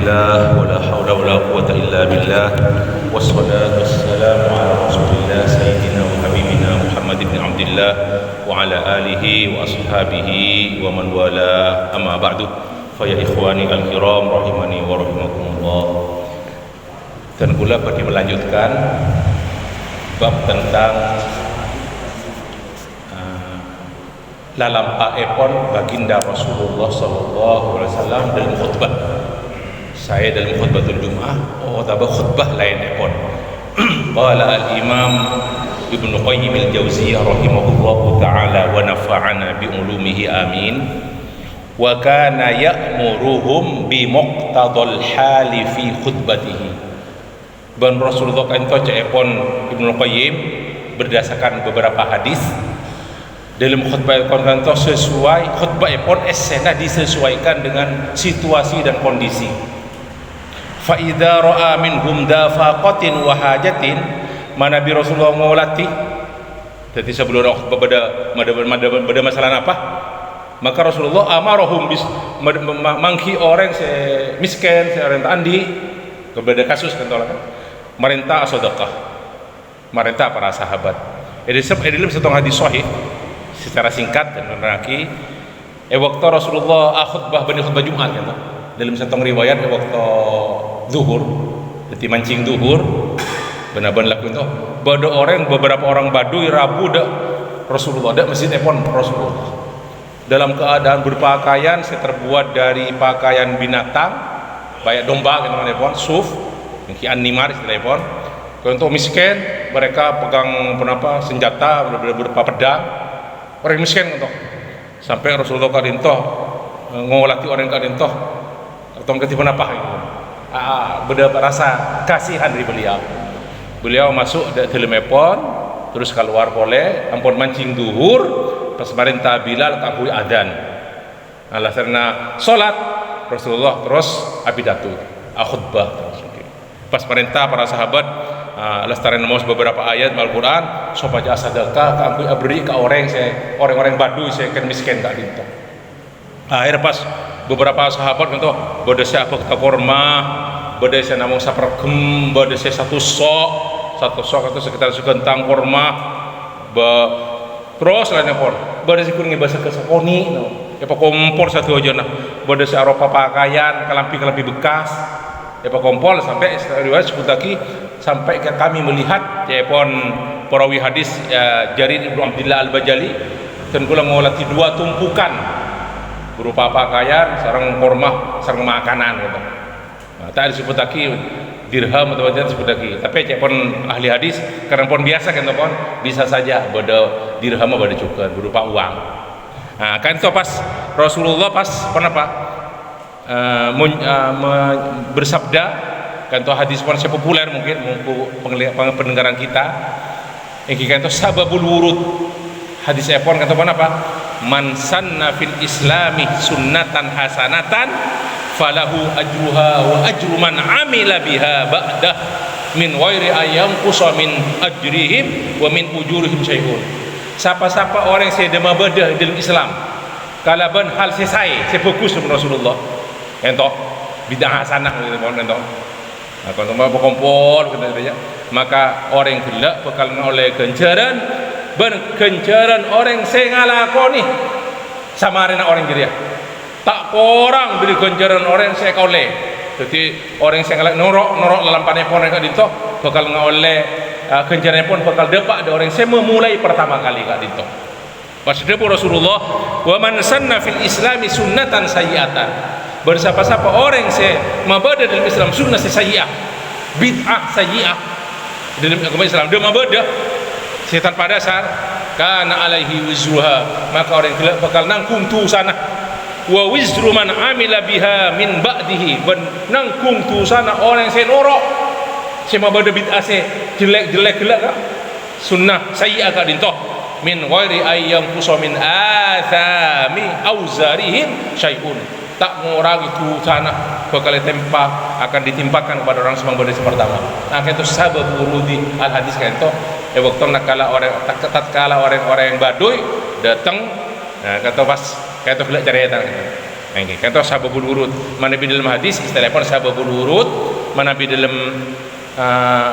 Alhamdulillah wala haula wala quwata illa billah wassalatu wassalamu ala Rasulillah sayyidina wa habibina Muhammad ibn Abdullah wa ala alihi wa ashabihi wa man wala, amma ba'du. Fa ya ikhwani al-kiram rahimani wa rahimakumullah. Dan pula bagi melanjutkan bab tentang lalampa epon baginda Rasulullah sallallahu alaihi wasallam dalam khutbah. Saya dalam khutbatul Jum'ah, khutbah lain epon. Qala al-Imam Ibnu Qayyim al-Jauziyah rahimahullahu ta'ala wa nafa'ana bi ulumihi amin. Wa kana ya'muruhum bi muqtadal hali fi khutbatihi. Ban Rasulullah kan to epon Ibnu Qayyim berdasarkan beberapa hadis dalam khutbah konten sesuai khutbah epon esena disesuaikan dengan situasi dan kondisi. Fa idza ra'a minhum dafaqatin wa hajatin, mana bi Rasulullah ngolati. Jadi sebelum khutbah pada masalah apa, maka Rasulullah amarahum bis mangki orang se miskin, se orang andi kepada kasus kentolan merintah sedekah, merintah para sahabat. Ini dalam satu hadis sahih secara singkat dan menerangkan waktu Rasulullah khutbah khutbah Jumat kan, dalam satu riwayat waktu zuhur, jadi mancing zuhur benar-benar laku itu beberapa orang Baduy rabu dak Rasulullah dak masjid epon Rasulullah dalam keadaan berpakaian terbuat dari pakaian binatang banyak domba kan epon suf kian nimar istilah epon. Untuk miskin mereka pegang senjata berupa pedang. Orang miskin untuk sampai Rasulullah kadintoh ngolati orang kadintoh atau ketipan apa gitu. Berdapat rasa kasihan dari beliau masuk dari telemepon terus keluar boleh ampun mancing duhur pas marintah Bilal kakui adzan alasanna salat Rasulullah terus abidatu khutbah pas marintah para sahabat lestarian nemos beberapa ayat Al-Quran supaya sadaqah kakui abri ke orang-orang Baduy saya kan miskin kak dinto. Akhir pas beberapa sahabat untuk bodesnya apa kita korma, bodesnya namung sapergem, bodesnya satu sok atau sekitar sekentang korma, terus lainnya pun bodesnya kuning bahasa kesakoni, apa kompor satu aja nah, bodesnya Eropa pakaian, kelampi bekas, apa kompor sampai riwayat sebutaki sampai kami melihat ya pun perawi hadis Jarir Ibnu Abdullah Al-Bajali dan kula ngolati dua tumpukan berupa pakaian, sarang korma, sarang makanan gitu. Nah, tak disebut lagi dirham atau macam disebut lagi. Tapi cek pun ahli hadis karena pun biasa kan pun bisa saja pada dirham pada cukup berupa uang. Nah, kan itu pas Rasulullah pas bersabda kan itu hadis pun populer mungkin pendengaran kita. Yang kan itu sababul wurud. Hadis epon kata apa? Man sanna fil islami sunnatan hasanatan falahu ajruha wa ajru man amila biha ba'dah min ghairi ayyam qusa min ajrihim wa min ujurihim syai'un. Siapa-siapa orang yang sedema bedah dalam Islam kalaban hal selesai fokus dengan Rasulullah entok bid'ah hasanah gitu kan entok. Nah, kalau mau berkumpul maka orang yang gelak bakal oleh kencaran orang saya ngalakoni sama arena orang geria tak orang beri kencaran orang saya kaule. Jadi orang saya ngalak norok dalam panepon yang kadinto bakal ngoleh kencaran pun bakal depak ada orang saya memulai pertama kali kadinto. Maksudnya Rasulullah wa man sanna fil islami sunnatan sayyi'atan, bersapa-sapa orang saya mabada dalam Islam sunnah sayyi'ah bid'ah sayyi'ah dalam agama Islam dia mabada setan pada dasar kana alaihi wizruha, maka orang itu bakal nanggung tu sana wa wizru man amila biha min ba'dihi, dan nanggung tu sana orang yang senorok sema bada bid'ah se jelek kan sunnah sayyi'ah ka dintoh min ghairi ayyam qusa min athami auzarihim syai'un, tak mengurangi tu sana bakal akan ditimpakan kepada orang semang bada pertama. Nah itu sabab wurudi al hadis kan itu waktu tatkala orang-orang yang Baduy datang, nah kata pas kata gelak cerita gitu. Nggih, kantos sababul wurud. Mana bi dalam hadis istilah pun sababul wurud, mana bi dalam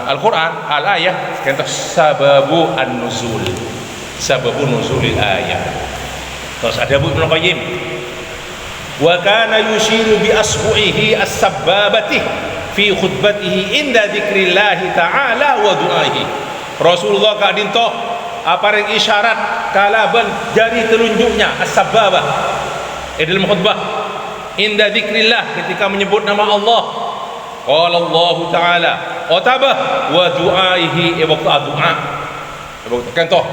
Al-Qur'an al-ayah kantos sababu an-nuzul. Sababu nuzulil ayah. Terus ada Ibnu Qayyim. Wa kana yushiru bi asbu'ihi as-sabbabati fi khutbatihi inda dzikrillah ta'ala wa du'aihi. Rasulullah ka dinto apareng isyarat kalaban jari telunjuknya as-sabbabah dalam khutbah inda dzikrillah ketika menyebut nama Allah. Qala Allah Ta'ala otabah wa du'aihi waktu doa. Waktu contoh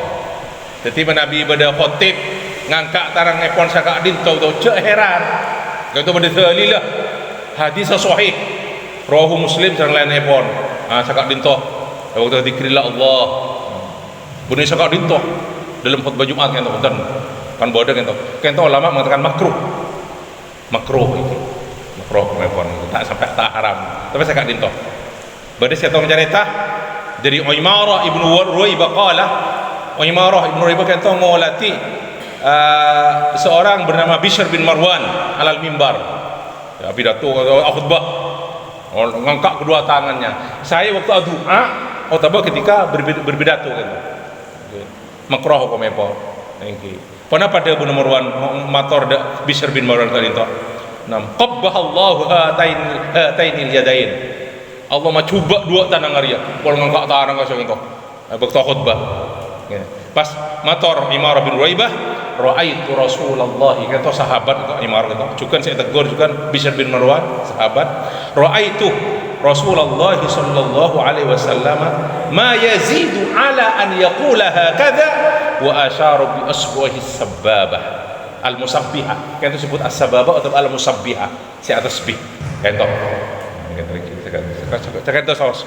ketika Nabi pada khutib ngangkat tarang epon sakak dinto tu cek heran kata pada dalilah hadis sahih rawahu Muslim sareng lain epon sakak dinto waktu dzikrillah Allah bunyi sakak dinto dalam khutbah Jumat kan betul kan bodoh kan ulama mengatakan makruh ini makruh epon tak sampai tak haram tapi sakak dinto berarti saya tahu mencerita dari Uimarah ibnu Ruwaibah qala Uimarah ibnu Ruwaibah kan tahu ngolati seorang bernama Bishr bin Marwan alal mimbar ya, pidato khutbah ngangkat kedua tangannya saya waktu doa atau ketika berpidato kan makruh apa mepo niki pernah pada Ibnu Marwan mator Bishr bin Marwan tadi to nam qabbahallahu hatainil yadain Allah macuba dua tangan arya pol ngangkat tangan ka sing to waktu khutbah pas mator Uimarah bin Ruwaibah ra'aitu Rasulullah kata sahabat Uimarah kata juga saya tegur juga Bishr bin Marwan sahabat ra'aitu Rasulullah sallallahu alaihi wasallam ma yazidu ala an yaqula hakadha wa asyara bi asbuhi as-sabbabah al-musabbihah kan itu sebut as-sababah atau al-musabbihah si atas bih kan toh kan toh saus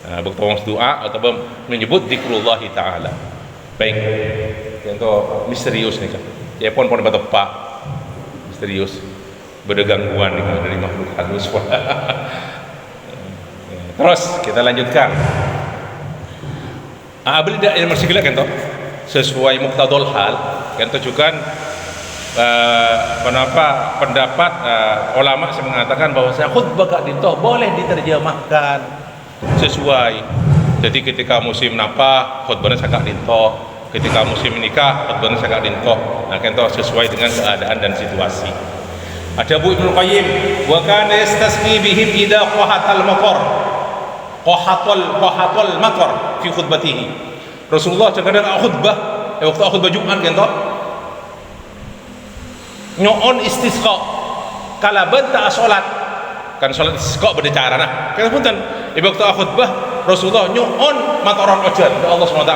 waktu doa atau menyebut zikrullah taala baik contoh misterius nih kan ya pun tepat misterius bergangguan dari makhluk halus terus kita lanjutkan beli dak yang masih gila kan toh sesuai muqtadul hal kan toh juga kenapa pendapat ulama yang mengatakan bahwa khutbah kak dintoh boleh diterjemahkan sesuai. Jadi ketika musim napa khutbahnya sakak dintoh, ketika musim nikah khutbahnya sakak dintoh. Nah kan sesuai dengan keadaan dan situasi. Ada Bu Ibnu Qayyim wa kana yastasqi bihim idza qahatal matar. Qahatul matar fi khutbatihi. Rasulullah kadang khutbah waktu khutbah Jumat kan toh nyoon istisqa kala banta salat kan salat istisqa berbicara nah kan punten waktu khutbah Rasulullah nyoon mataron ojan ke Allah SWT.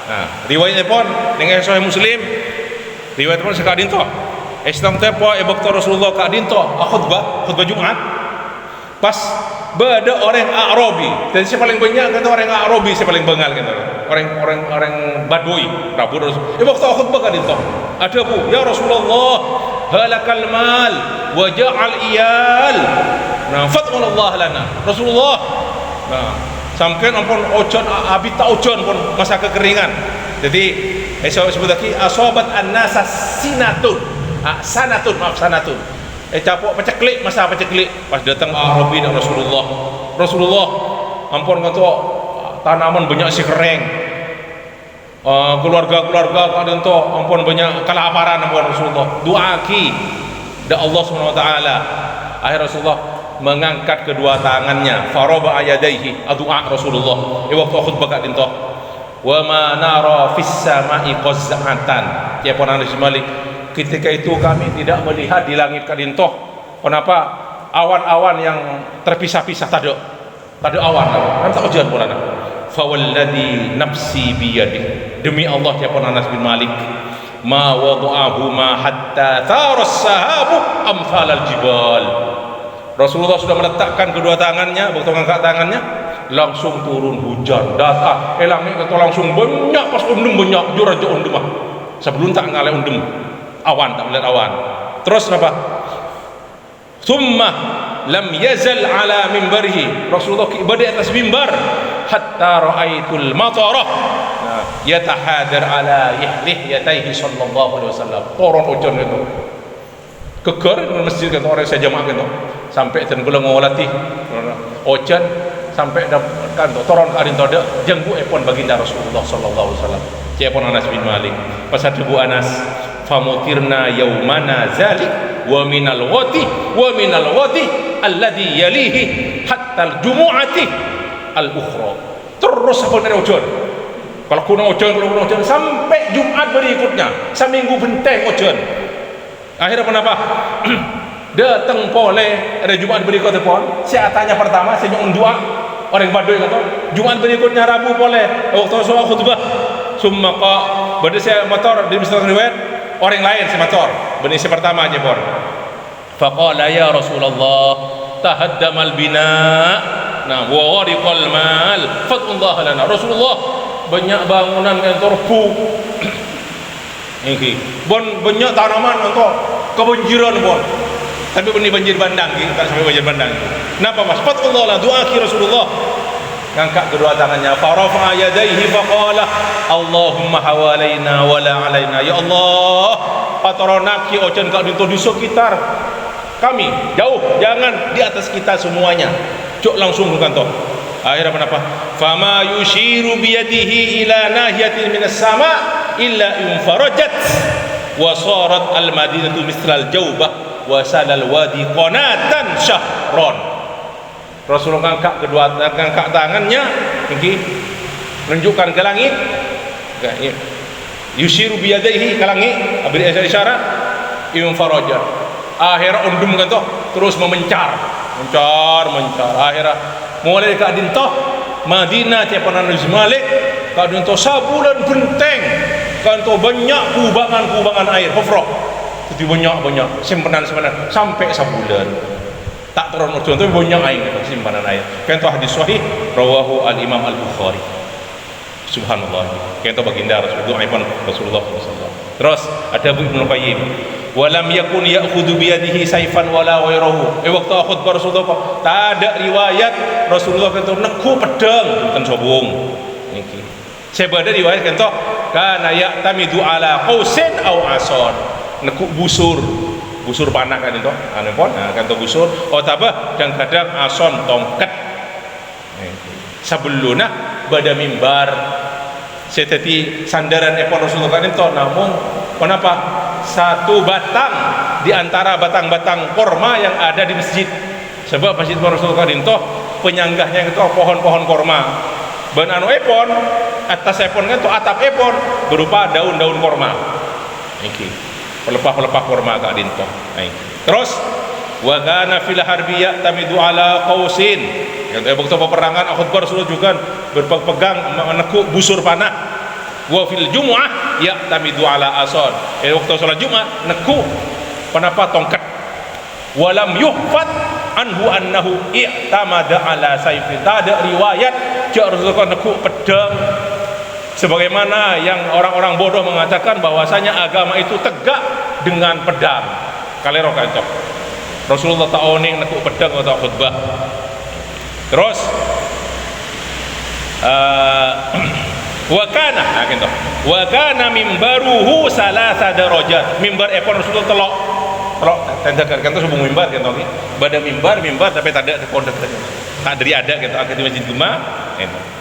Nah riwayatnya pun dengan Sahih Muslim riwayat pun sekadin toh Islam tepo waktu Rasulullah kadin toh khutbah Jumat pas ada orang Arabi dan siapa paling banyak kata orang Arabi siapa paling bengal kata orang Badui Rabu Rasul waktu khutbah kadin toh ada Bu ya Rasulullah halakal mal wa ja'al iyal nah fatullah lana Rasulullah nah sampean ampun ojon abi tak ojon pun masa kekeringan jadi saya sebut lagi asobat an-nasa sanatun capok peceklik masa peceklik pas datang Arabi dan Rasulullah ampun kata tanaman banyak si kering keluarga kadang to ampun banyak kelaparan ampun Rasulullah doaki da Allah Subhanahu wa taala akhir Rasulullah mengangkat kedua tangannya faraba ayadaihi doa Rasulullah waktu khutbah kadin to wa ma nara fis samai qazzatan ya pun Anas Malik ketika itu kami tidak melihat di langit kadin to kenapa awan-awan yang terpisah-pisah tak ada awan kan tak hujan pun fawalladhi nafsi biyadih demi Allah ya pun Anas bin Malik ma wada'ahu ma hatta tharas sahabu amthal al-jibal Rasulullah sudah meletakkan kedua tangannya waktu mengangkat tangannya langsung turun hujan datang langit kata langsung banyak pas undum banyak juraja undum sebelum tak ngalai undum awan tak melihat awan terus apa thumma lam yazal ala mimbarihi Rasulullah di atas mimbar hatta ra'aitul matarah yatahadar ala lihyatayhi sallallahu alaihi wasallam turun hujan itu keker masjid kan orang saya jamaah kan sampai tenggelam ngolati ojan sampai kan toron kadin toda jenggu epon baginda Rasulullah sallallahu alaihi wasallam cepon Anas bin Malik pasal Bu Anas famutirna yaumana zalik wa minal wati alladhi yalihi hatta al-jumu'ati al-ukhra terus apa dari ojan kalau kuna ojan sampai Jumat berikutnya seminggu benteng ojan. Akhirnya kenapa? Datang pole ada Jumat berikutnya pon. Saya tanya pertama, saya nyong dua orang Baduy kata. Jumat berikutnya Rabu pole. Waktu soal khutbah, summa qa. Bade saya motor di Mustaq riwayat orang lain saya motor. Bani saya pertama aja pon. Faqala ya Rasulullah, tahaddamal bina. Nah, wa ghariqal mal. Fadlullah lana. Rasulullah banyak bangunan yang terpu. Ini banyak tanaman untuk kebanjiran pun. Tapi benih banjir bandang, tak sampai banjir bandang. Kenapa mas? Fatullah lah doa ki Rasulullah. Ngangkat kedua tangannya. Farafa yadaihi faqala Allahumma hawalaina wala alaina. Ya Allah, patoronaki ocan kak dinto di sekitar kami jauh, jangan di atas kita semuanya. Cuk langsung kantor. Akhirnya kenapa? Fama yushiru biyadihi ila nahiyatin minas sama' illa infarajat wa sarat al-madinatu misral jawbah wa salal wadi qanatan syahron. Rasulullah angkat tangannya ini menunjukkan ke langit yushiru biyadihi ke langit beri isyarat infarajat. Akhirnya undum kan toh terus mencar akhirnya mulai ke adintoh Madinah cepanan Malik ke adintoh sabulan benteng kan to banyak kubangan air hufrah itu banyak simpanan sampai sebulan tak turun contoh banyak air simpanan air kan to hadis sahih rawahu al Imam Al Bukhari. Subhanallah kan to baginda Rasulullah sallallahu alaihi wasallam. Terus ada Ibnu Qayyim walam yakun ya'khudhu biyadihi sayfan wala ghayruhu. Waktu khutbah Rasulullah tak ada riwayat Rasulullah kan to neku pedang bukan sobong niki. Sebada riwayat kan to kana ya'tamidu ala qausin aw ason. Neku busur panah kan itu anu pon kan to busur tabah dan kadang ason tongkat. Sebeluna bada mimbar seteti sandaran epon Rasulullah kan itu namun kenapa satu batang di antara batang-batang korma yang ada di masjid. Sebab masjid Rasulullah kan itu penyanggahnya itu pohon-pohon korma. Ban anu epon atas epon kan itu atap epon berupa daun-daun korma. Iki pelepah-pelepah korma ka dinto. Terus wa kana fil harbiyya tamidu ala qausin. Yang waktu peperangan khutbah Rasulullah juga berpegang menekuk busur panah. Wa fil jumu'ah ya tamidu ala ason. Waktu salat Jumat nekuk panapa tongkat. Walam yuhfat anhu annahu i'tamada ala sayfi. Tak ada riwayat Rasulullah nekuk pedang sebagaimana yang orang-orang bodoh mengatakan bahwasanya agama itu tegak dengan pedang. Kalero kantok. Rasulullah tak oning nekuk pedang atau khutbah. Terus wa kana mimbaruhu salasa darajat. Mimbar epon Rasulullah telok tendakan kan sebelum mimbar kan toki. Bada mimbar tapi tak ada pondok tak dari ada gitu akhir di Masjid Juma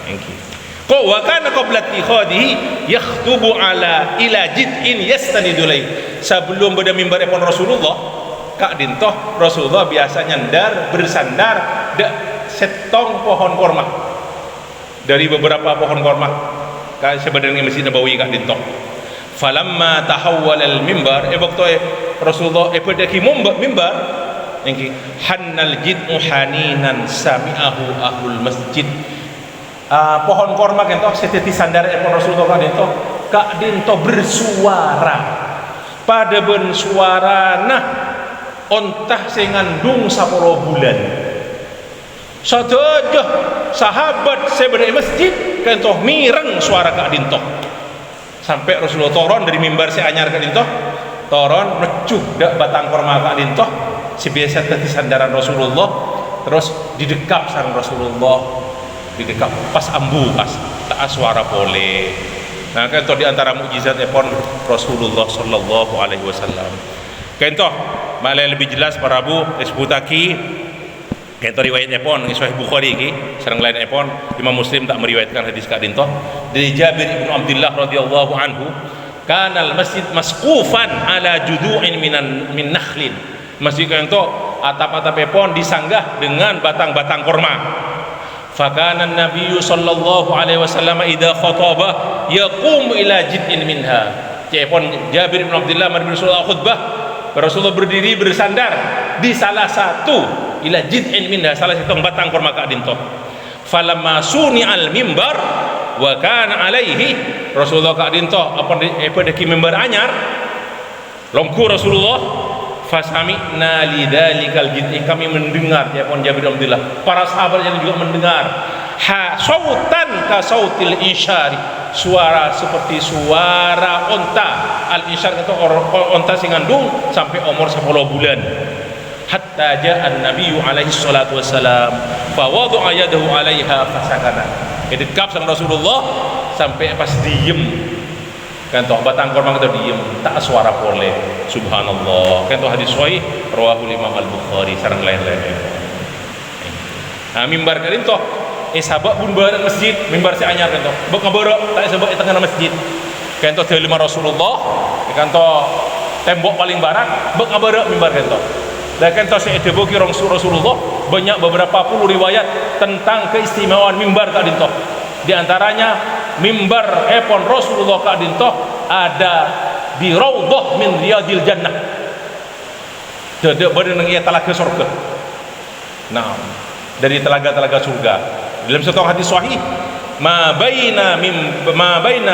engki. Ko wa kana qabla ittikhadihi yakhutubu ala ila jid'in yastanidu lai. Sebelum bada mimbar epon Rasulullah kak dintoh Rasulullah biasa nyandar bersandar setong pohon korma dari beberapa pohon korma kan sebenarnya Masjid Nabawi kak dintoh. Falamma tahawwala al-mimbar waktu Rasulullah pedaki mimbar engki hannal jid'u haninan sami'ahu ahlul masjid. Pohon korma kan toh seteti sandar epon Rasulullah kak dinto bersuara pada ben suara nah ontah sengandung saporo bulan sadajah sahabat sebenarnya masjid kan toh mireng suara kak dinto sampai Rasulullah toron dari mimbar si anyar kak dinto toron mecuh dak batang korma kak dinto si biasa tadi sandaran Rasulullah terus didekap sareng Rasulullah didekap pas ambu pas tak suara boleh. Nah kan toh di antara mukjizat epon Rasulullah sallallahu alaihi wasallam kan toh malah lebih jelas para Rabu disebutaki kayak riwayat epon di Sahih Bukhari iki sareng lain epon Imam Muslim tak meriwayatkan hadis ka dinto dari Jabir bin Abdullah radhiyallahu anhu kana al masjid masqufan ala judu'in min nakhlin. Masjid itu atap-atap epon disanggah dengan batang-batang kurma. Fakana Nabi sallallahu alaihi wasallam idza khataba yaqum ila jid'in minha. Cepon Jabir bin Abdullah mari Rasulullah khutbah, Rasulullah berdiri bersandar di salah satu ila jid'in minha, salah satu batang kurma ka dinto. Falamma suni al mimbar wa kana alaihi Rasulullah ka dinto apa deki mimbar anyar longku Rasulullah fasami'na lidzalikal jid'i, kami mendengar ya pon Jabir bin Abdullah, para sahabat yang juga mendengar sautan ka sautil isyari, suara seperti suara onta. Al isyar itu onta sing ngandung sampai umur 10 bulan. Hatta ja'an nabiyyu alaihi salatu wassalam fa wada'a yadahu 'alaiha fasakana. Dekat sama Rasulullah sampai pas diem kan toh batang korma kita diem tak suara boleh. Subhanallah kan toh hadis sahih rawahul Imam Al-Bukhari sareng lain-lain. Nah mimbar kadin toh sabak pun bareng masjid mimbar si anyar kan toh bek ngaborok tak sabak di tengah masjid kan toh dari Rasulullah kan toh tembok paling barat bek ngaborok mimbar kan toh dan kan toh saya deboki Rasulullah banyak beberapa puluh riwayat tentang keistimewaan mimbar kadin toh. Di antaranya mimbar epon Rasulullah kadin toh ada di raudhah min riyadil jannah. Dedek badan nang ia telaga surga. Nah, dari telaga-telaga surga. Dalam satu hadis sahih, ma baina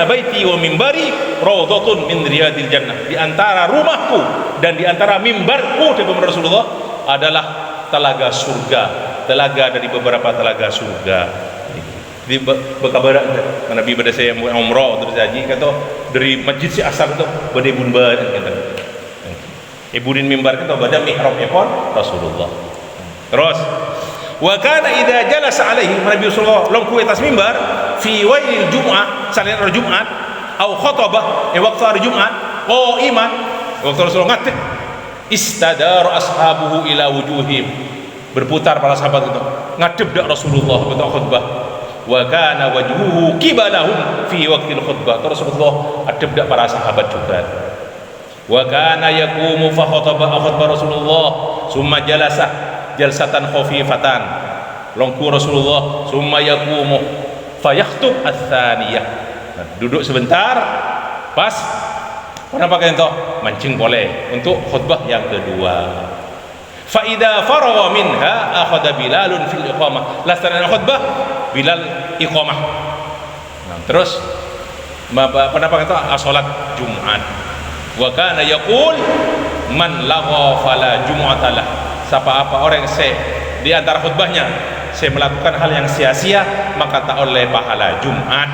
baiti wa mimbari raudhatun min riyadil jannah. Di antara rumahku dan di antara mimbarku dari Rasulullah adalah telaga surga, telaga dari beberapa telaga surga. Di bekabar Nabi pada saya umrah terus haji kata dari masjid si asar itu pada bunbar kata ibudin mimbar kata pada mihrab epon Rasulullah. Terus wa kana idza jalasa alaihi Nabi sallallahu longku atas mimbar fi wailil jum'ah salat Jumat au khatabah waktu hari Jumat qaiman waktu Rasulullah ngatib istadar ashabuhu ila wujuhim, berputar para sahabat itu ngadep dak Rasulullah ketika khutbah. Wa kana wajhuhu kibalahum fi waqtil khutbah, Rasulullah adep dak para sahabat juga. Wa kana yaqumu fa khataba Rasulullah summa jalasa jalsatan khafifatan, longku Rasulullah summa yaqumu fa yakhtub ats-tsaniyah, duduk sebentar pas kenapa kalian tahu mancing boleh untuk khutbah yang kedua. Fa idza faragha minha akhadha Bilalun fil iqamah, laksana khutbah Bilal iqamah. Nah, terus kenapa kata salat Jumat. Wa kana yaqul man lagha fala jumu'atalah, siapa apa orang yang di antara khutbahnya saya melakukan hal yang sia-sia maka tak oleh pahala Jumat.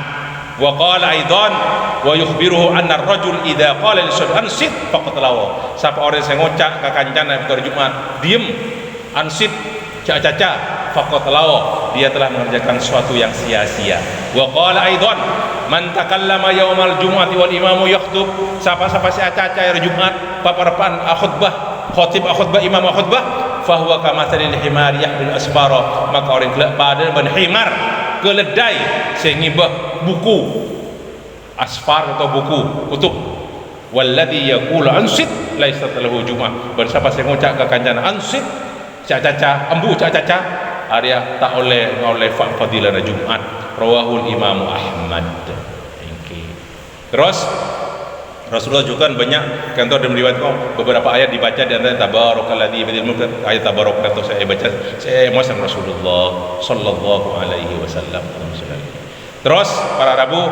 Wa qala aidan wa yukhbiruhu anna ar-rajul idza qala li syai'in ansit faqad lawa, siapa orang yang ngocak ke kancana pada Jumat diem ansit caca faqad lawa, dia telah mengerjakan sesuatu yang sia-sia. Wa qala aidan man takallama yaumal jumu'ati wal imamu yakhtub, siapa-siapa si caca hari Jumat paparpan khutbah khatib khutbah imam khutbah fahuwa kamathalil himar yahmil asbara, maka orang kelak pada ban himar keledai sehingga buku asfar atau buku kutub. Walladhi yaqulu ansit laisa lahu jum'ah, bersiapa saya ngucap ke kancana ansit caca embu caca area tak oleh fadilah Jumat. Rawahul Imam Ahmad. Terus Rasulullah juga kan banyak kantor dan meriwayatkan beberapa ayat dibaca di antara tabarakalladzi biyadil mulk, ayat tabarak atau saya baca saya muasam Rasulullah sallallahu alaihi wasallam. Terus para Rabu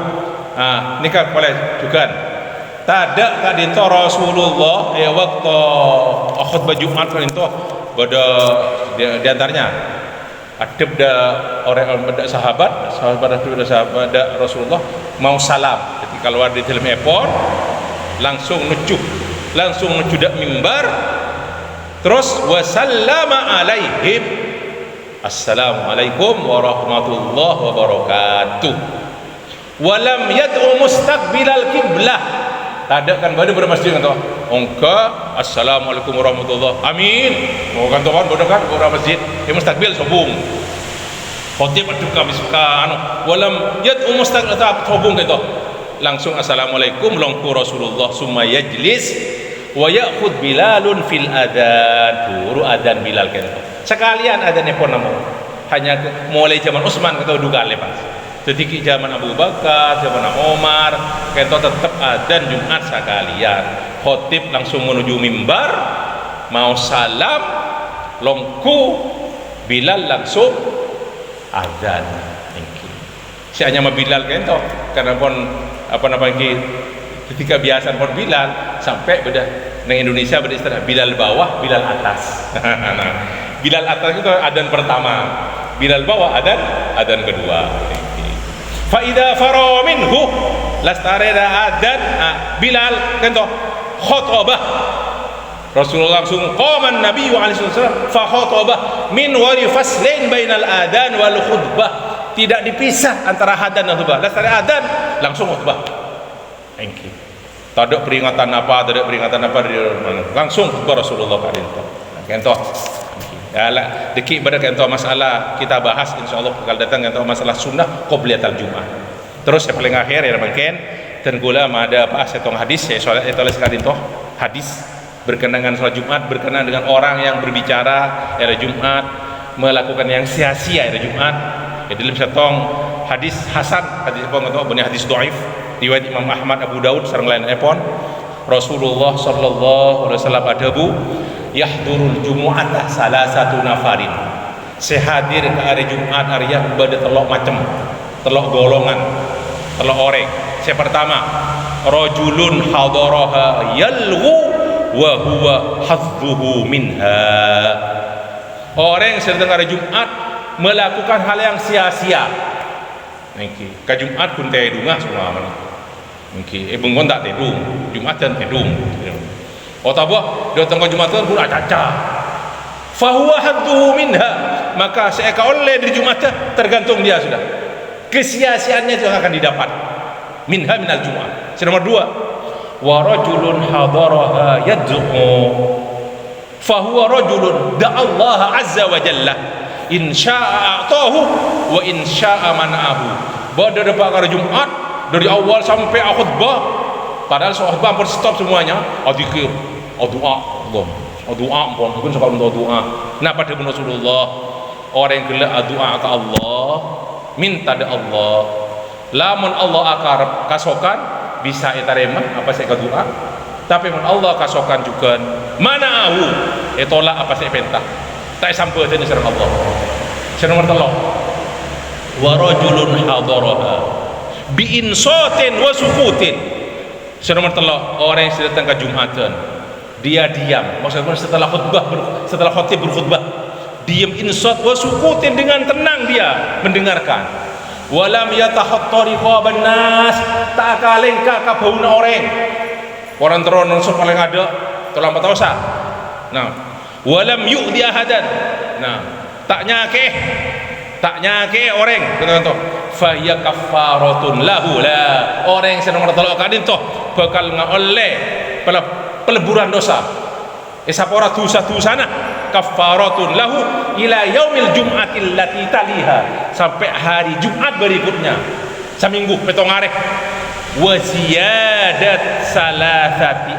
ini kan boleh juga tada kadinto Rasulullah waktu khutbah Jumat kan itu pada di antaranya adab da orang sahabat Rasulullah mau salam ketika keluar di dalam airport langsung nuju dak mimbar terus wasallama alaihim assalamualaikum warahmatullahi wabarakatuh walam yad'u mustaqbilal qiblah, tak ada kan pada bermasjid kan ongka assalamualaikum warahmatullahi amin mau kantoran bodoh kan orang masjid mustakbil sobung khotib aduk kami suka walam mustaqbil sobung gitu langsung assalamualaikum longku Rasulullah summa yajlis wa ya'khud Bilalun fil adzan turu adzan Bilal gitu sekalian adzannya pun namu hanya mulai zaman Utsman atau duga lepas ketika zaman Abu Bakar, zaman Umar, kita tetap adzan Jumat sekalian. Khotib langsung menuju mimbar, mau salam, longku, Bilal langsung adzan. Si hanya Bilal kento, karena pun ketika biasa pun Bilal sampai beda. Di Indonesia beristilah Bilal bawah, Bilal atas. Nah, Bilal atas itu adzan pertama, Bilal bawah adzan kedua. Faida faro minhu lastareda adzan Bilal kento khutbah Rasulullah langsung qaman Nabi alaihi wasallam fa khutbah min wari faslain bainal adzan wal khutbah tidak dipisah antara adzan dan khutbah lastareda adzan langsung khutbah engki tidak peringatan apa langsung khutbah Rasulullah kento ya lah deki pada kento masalah kita bahas insyaallah bakal datang kento masalah sunnah qobliyatul Jumat. Terus yang paling akhir ya mungkin dan gula ada apa setong hadis ya soal itu sekali toh hadis berkenaan dengan salat Jumat berkenaan dengan orang yang berbicara hari Jumat melakukan yang sia-sia hari Jumat. Ya dalam setong hadis hasan hadis apa atau benih hadis dhaif riwayat Imam Ahmad Abu Daud sareng lain epon Rasulullah sallallahu alaihi wasallam adabu yahdurul jumu'ata salah satu nafarin sehadir ke hari Jumat Arya ibadah telok macam telok golongan telok orang yang pertama rajulun hadaraha yalghu wa huwa hadzuhu minha orang yang sedang hari Jumat melakukan hal yang sia-sia niki ke Jumat pun teh dungah semua mana niki bengon tak tedung Jumat dan tedung otabah dia tengah Jumatan pun acaca fahuwa hadduhu minha maka seeka oleh di Jumatnya tergantung dia sudah kesia-siaannya juga akan didapat minha minal Jumat. Nomor 2 wa rajulun hadaraha yad'u fahuwa rajulun da'allaha azza wa jalla in sya'a a'tahu wa in sya'a man'ahu pada dapat hari Jumat dari awal sampai khutbah padahal khutbah hampir stop semuanya dzikir doa doa pun mungkin suka doa nah pada Rasulullah orang yang gelak doa ke Allah minta ke Allah lamun Allah akarab kasokan bisa itarema apa saya doa tapi mun Allah kasokan juga mana ahu tolak apa saya pentah tak sampai tadi sareng Allah nomor 3 wa rajulun hadaraha bi insatin wa sukutin nomor 3 orang yang sedang ke Jumatan dia diam maksudnya setelah khutib berkhutbah diam insat wa sukutin dengan tenang dia mendengarkan walam yatahattari qaban nas tak kalengka ka bauna orang teron sok paling ada tolong patausa nah walam yu'di ahadan nah tak nyake orang betul fa hiya kaffaratun lahu la orang yang sedang bertolak kadin toh bakal ngoleh peleburan dosa sapora dosa-dosana kafaratun lahu ila yaumil jum'atil lati taliha sampai hari Jumat berikutnya seminggu petong arek wa ziyadat salasati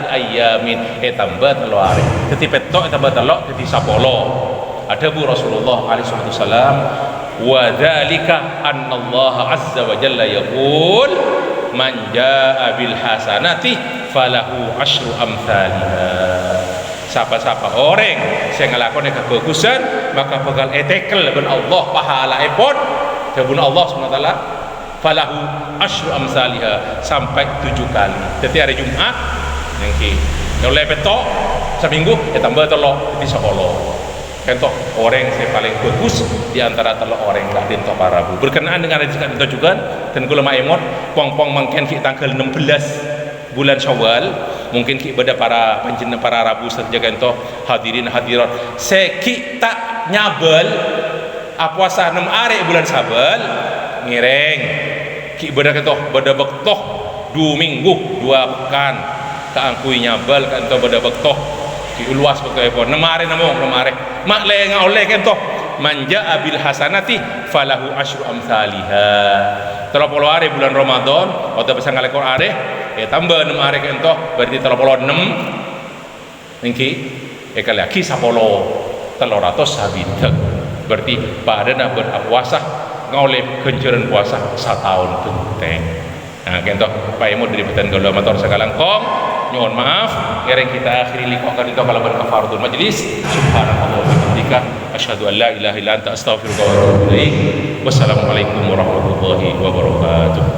ayamin tambah telo arek dadi petok tambah telo dadi 10 ada bu Rasulullah alaihi wasallam wa dzalika annallaha azza wa jalla yaqul man jaa bil hasanati falahu asyru amsalha siapa-siapa orang yang ngelakukan kebagusan maka bakal etekel ben Allah pahala epon dan Allah SWT falahu asyru amsalha sampai 7 kali jadi hari Jumat yang oleh petok seminggu tambah telok jadi 10 kentok orang yang paling bagus di antara telok orang yang dintok parabu berkenaan dengan hadis dintok juga dan kula maemot pong-pong mangken ki tanggal 16 bulan Syawal mungkin ki pada para panjenengan para rabu saja kentok hadirin hadirat seki tak nyabel puasa 6 hari bulan Sabal ngireng ki pada kentok pada bektoh 2 minggu 2 pekan kaangkui nyabal kan to beda bektoh diuluas bektoh epon nemare mak le oleh kan to manja abil hasanati falahu asyru amsalha terlalu are bulan Ramadan atau bisa ngalekor are tambah nemare kan to berarti terlalu 6 ningki kali lagi 10 300 sabit berarti pada nak berpuasa ngoleh kencuran puasa 1 tahun penting. Nah, kento Pak Emo dari Beten Galuh motor sekalang kong nyohon maaf ngereng kita akhiri liqah kan itu kalau berkafaratul majlis subhanallah wa bihamdika asyhadu an la ilaha illa anta astaghfiruka wa atubu ilaik wassalamualaikum warahmatullahi wabarakatuh.